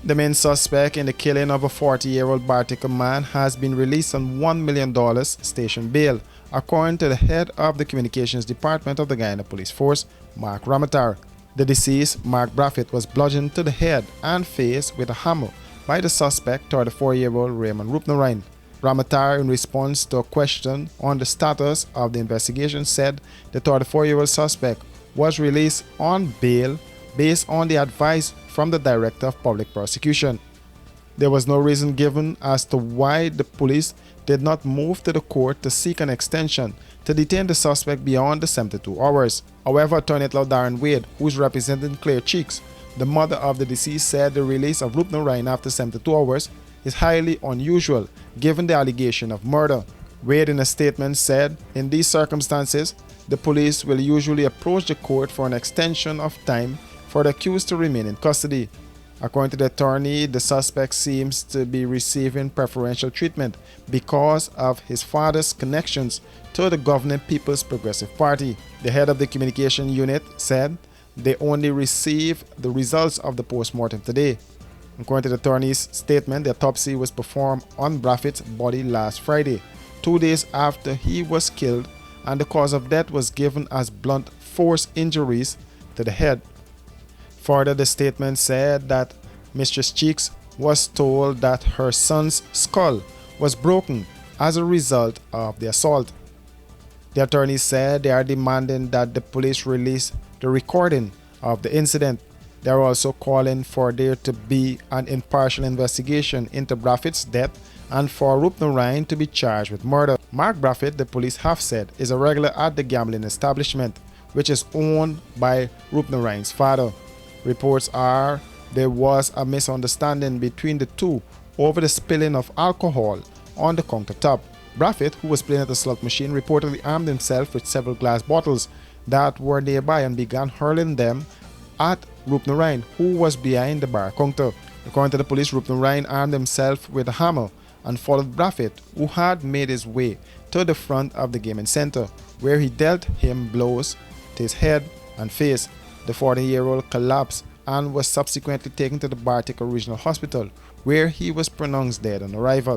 The main suspect in the killing of a 40-year-old Bartica man has been released on $1 million station bail, according to the head of the communications department of the Guyana Police Force, Mark Ramatar. The deceased, Mark Braffett, was bludgeoned to the head and face with a hammer by the suspect, 34-year-old Raymond Rupnerine. Ramatar, in response to a question on the status of the investigation, said the 34-year-old suspect was released on bail based on the advice from the Director of Public Prosecution. There was no reason given as to why the police did not move to the court to seek an extension to detain the suspect beyond the 72 hours. However, Attorney General Darren Wade, who is representing Claire Cheeks, the mother of the deceased, said the release of Rupnerine after 72 hours is highly unusual given the allegation of murder. Wade, in a statement, said, "In these circumstances, the police will usually approach the court for an extension of time for the accused to remain in custody." According to the attorney, the suspect seems to be receiving preferential treatment because of his father's connections to the governing People's Progressive Party. The head of the communication unit said they only received the results of the post-mortem today. According to the attorney's statement, the autopsy was performed on Braffett's body last Friday, 2 days after he was killed, and the cause of death was given as blunt force injuries to the head. Further, the statement said that Mistress Cheeks was told that her son's skull was broken as a result of the assault. The attorney said they are demanding that the police release the recording of the incident. They are also calling for there to be an impartial investigation into Braffett's death and for Rupnerine to be charged with murder. Mark Braffett, the police have said, is a regular at the gambling establishment, which is owned by Rupnerine's father. Reports are there was a misunderstanding between the two over the spilling of alcohol on the countertop. Braffett, who was playing at the slot machine, reportedly armed himself with several glass bottles that were nearby and began hurling them at Rupnerine, who was behind the bar counter. According to the police, Rupnerine armed himself with a hammer and followed Braffett, who had made his way to the front of the gaming center, where he dealt him blows to his head and face. The 40-year-old collapsed and was subsequently taken to the Bartica Regional Hospital, where he was pronounced dead on arrival.